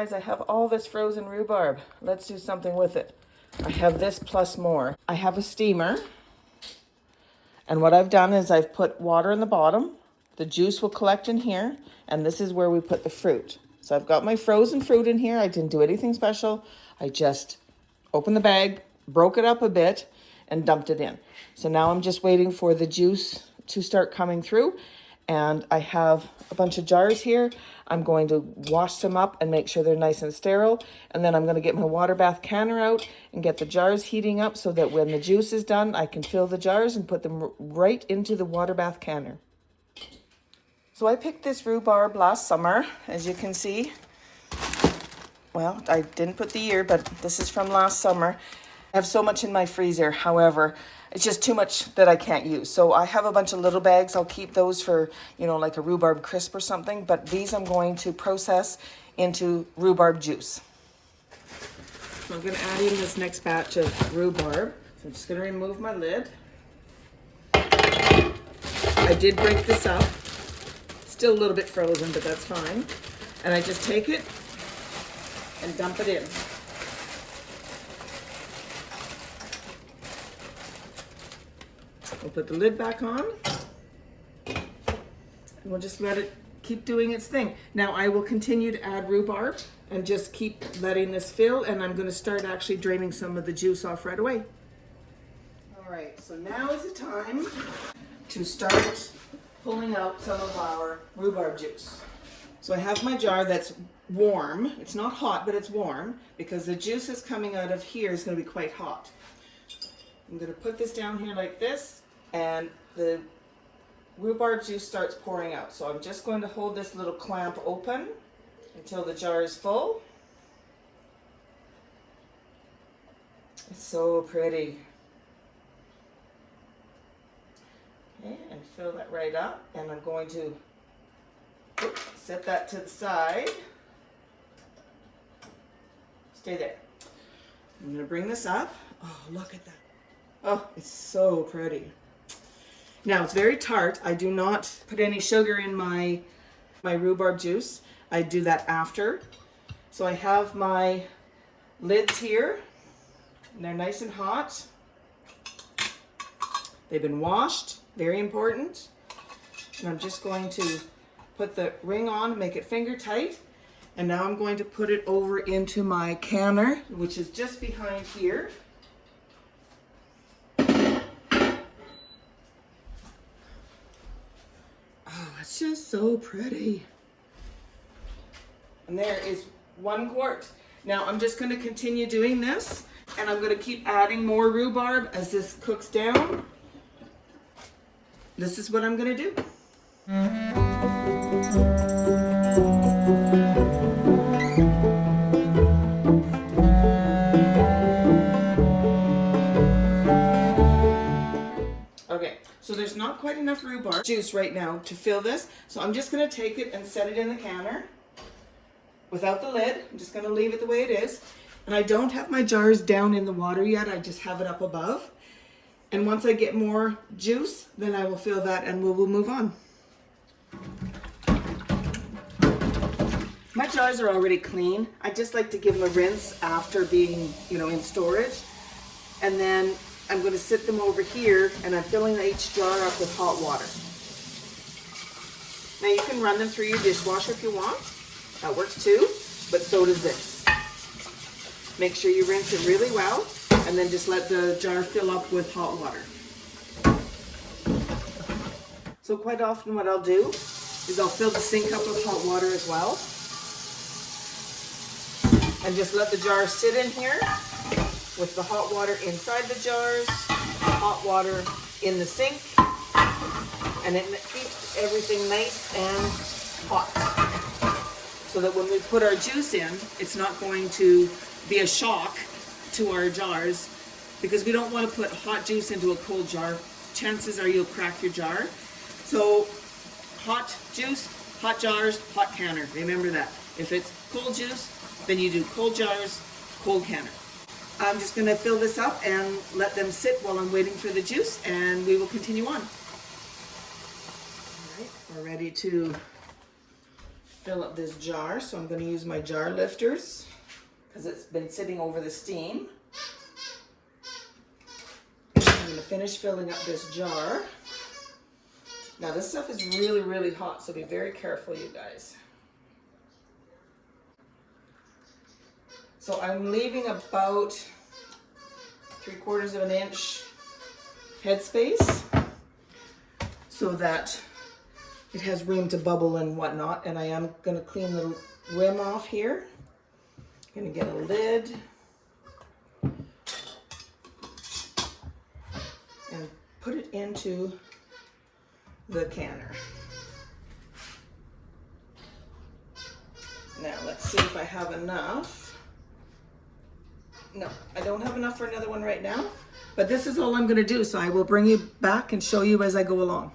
guys, I have all this frozen rhubarb. Let's do something with it. I have this plus more. I have a steamer. And what I've done is I've put water in the bottom. The juice will collect in here. And this is where we put the fruit. So I've got my frozen fruit in here. I didn't do anything special. I just opened the bag, broke it up a bit, and dumped it in. So now I'm just waiting for the juice to start coming through. And I have a bunch of jars here. I'm going to wash them up and make sure they're nice and sterile. And then I'm going to get my water bath canner out and get the jars heating up so that when the juice is done, I can fill the jars and put them right into the water bath canner. So I picked this rhubarb last summer, as you can see. Well, I didn't put the year, but this is from last summer. I have so much in my freezer. However, it's just too much that I can't use. So I have a bunch of little bags. I'll keep those for, like a rhubarb crisp or something. But these I'm going to process into rhubarb juice. So I'm going to add in this next batch of rhubarb. So I'm just going to remove my lid. I did break this up. Still a little bit frozen, but that's fine. And I just take it and dump it in. We'll put the lid back on and we'll just let it keep doing its thing. Now I will continue to add rhubarb and just keep letting this fill, and I'm going to start actually draining some of the juice off right away. All right, so now is the time to start pulling out some of our rhubarb juice. So I have my jar that's warm. It's not hot, but it's warm because the juice is coming out of here is going to be quite hot. I'm going to put this down here like this, and the rhubarb juice starts pouring out. So I'm just going to hold this little clamp open until the jar is full. It's so pretty. Okay, and fill that right up, and I'm going to set that to the side. Stay there. I'm going to bring this up. Oh, look at that. Oh, it's so pretty. Now, it's very tart. I do not put any sugar in my rhubarb juice. I do that after. So I have my lids here, and they're nice and hot. They've been washed, very important. And I'm just going to put the ring on, make it finger tight. And now I'm going to put it over into my canner, which is just behind here. Oh, it's just so pretty. And there is 1 quart. Now I'm just going to continue doing this, and I'm going to keep adding more rhubarb as this cooks down. This is what I'm going to do. Okay, so there's not quite enough rhubarb juice right now to fill this, so I'm just going to take it and set it in the canner without the lid. I'm just going to leave it the way it is. And I don't have my jars down in the water yet, I just have it up above. And once I get more juice, then I will fill that and we'll move on. My jars are already clean. I just like to give them a rinse after being, in storage. And then I'm going to sit them over here, and I'm filling each jar up with hot water. Now you can run them through your dishwasher if you want. That works too, but so does this. Make sure you rinse it really well, and then just let the jar fill up with hot water. So quite often what I'll do is I'll fill the sink up with hot water as well. And just let the jar sit in here with the hot water inside the jars, hot water in the sink, and it keeps everything nice and hot. So that when we put our juice in, it's not going to be a shock to our jars, because we don't want to put hot juice into a cold jar. Chances are you'll crack your jar. So hot juice, hot jars, hot canner. Remember that. If it's cold juice, then you do cold jars, cold canner. I'm just going to fill this up and let them sit while I'm waiting for the juice, and we will continue on. All right, we're ready to fill up this jar. So I'm going to use my jar lifters because it's been sitting over the steam. I'm going to finish filling up this jar. Now this stuff is really, really hot, so be very careful, you guys. So I'm leaving about 3/4 of an inch headspace so that it has room to bubble and whatnot. And I am going to clean the rim off here. I'm going to get a lid and put it into the canner. Now let's see if I have enough. No, I don't have enough for another one right now, but this is all I'm going to do. So I will bring you back and show you as I go along.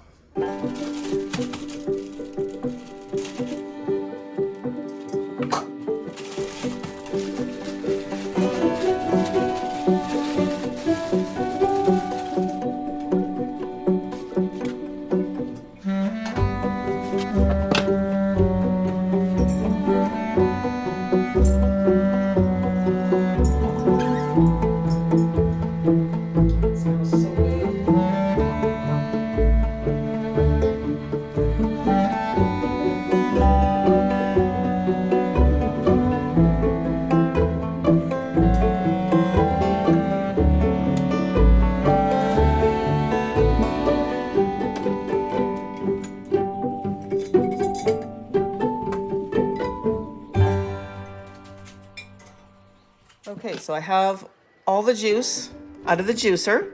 Okay, so I have all the juice out of the juicer.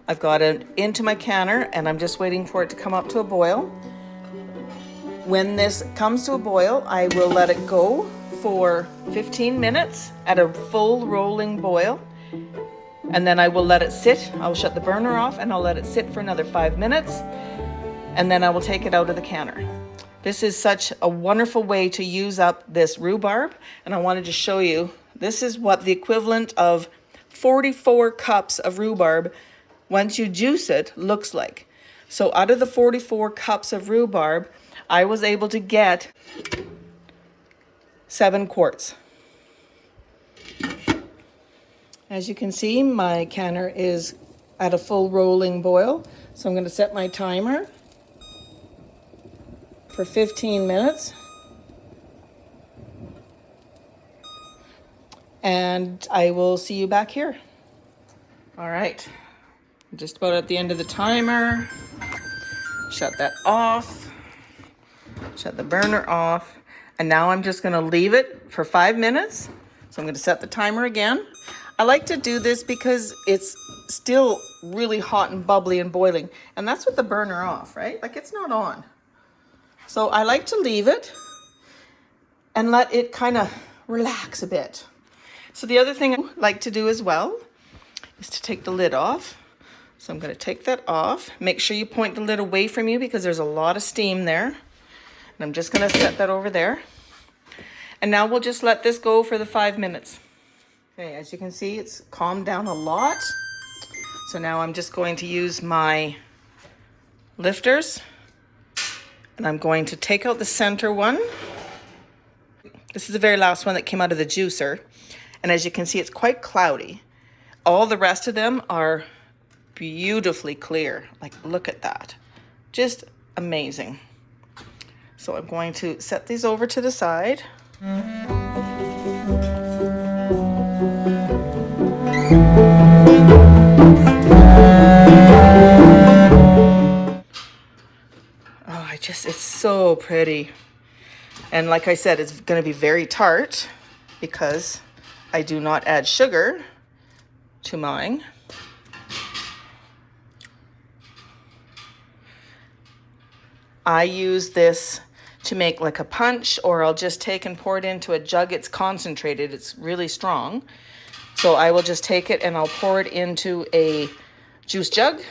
I've got it into my canner and I'm just waiting for it to come up to a boil. When this comes to a boil, I will let it go for 15 minutes at a full rolling boil. And then I will let it sit. I'll shut the burner off and I'll let it sit for another 5 minutes. And then I will take it out of the canner. This is such a wonderful way to use up this rhubarb. And I wanted to show you, this is what the equivalent of 44 cups of rhubarb, once you juice it, looks like. So out of the 44 cups of rhubarb, I was able to get 7 quarts. As you can see, my canner is at a full rolling boil. So I'm going to set my timer for 15 minutes. And I will see you back here. All right, I'm just about at the end of the timer. Shut that off. Shut the burner off. And now I'm just gonna leave it for 5 minutes. So I'm gonna set the timer again. I like to do this because it's still really hot and bubbly and boiling. And that's with the burner off, right? Like it's not on. So I like to leave it and let it kind of relax a bit. So the other thing I like to do as well is to take the lid off. So I'm going to take that off. Make sure you point the lid away from you because there's a lot of steam there. And I'm just going to set that over there. And now we'll just let this go for the 5 minutes. Okay, as you can see, it's calmed down a lot. So now I'm just going to use my lifters. And I'm going to take out the center one. This is the very last one that came out of the juicer. And as you can see, it's quite cloudy. All the rest of them are beautifully clear. Like, look at that. Just amazing. So I'm going to set these over to the side. Oh, it's so pretty. And like I said, it's going to be very tart because I do not add sugar to mine. I use this to make like a punch, or I'll just take and pour it into a jug. It's concentrated, it's really strong. So I will just take it and I'll pour it into a juice jug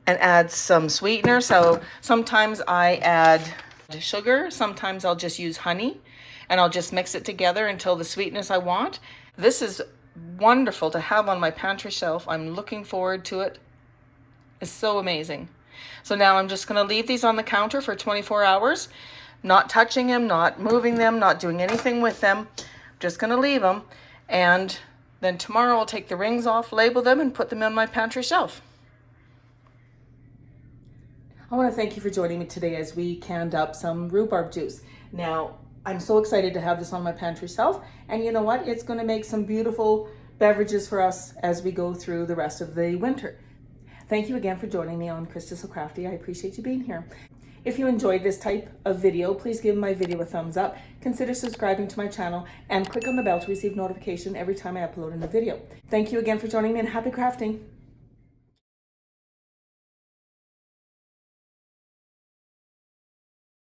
and add some sweetener. So sometimes I add sugar, sometimes I'll just use honey. And I'll just mix it together until the sweetness I want. This is wonderful to have on my pantry shelf. I'm looking forward to it. It's so amazing. So now I'm just gonna leave these on the counter for 24 hours, not touching them, not moving them, not doing anything with them. Just gonna leave them. And then tomorrow I'll take the rings off, label them, and put them on my pantry shelf. I want to thank you for joining me today as we canned up some rhubarb juice. Now, I'm so excited to have this on my pantry shelf, and you know what? It's going to make some beautiful beverages for us as we go through the rest of the winter. Thank you again for joining me on Krista So Crafty. I appreciate you being here. If you enjoyed this type of video, please give my video a thumbs up, consider subscribing to my channel, and click on the bell to receive notification every time I upload a new video. Thank you again for joining me, and happy crafting.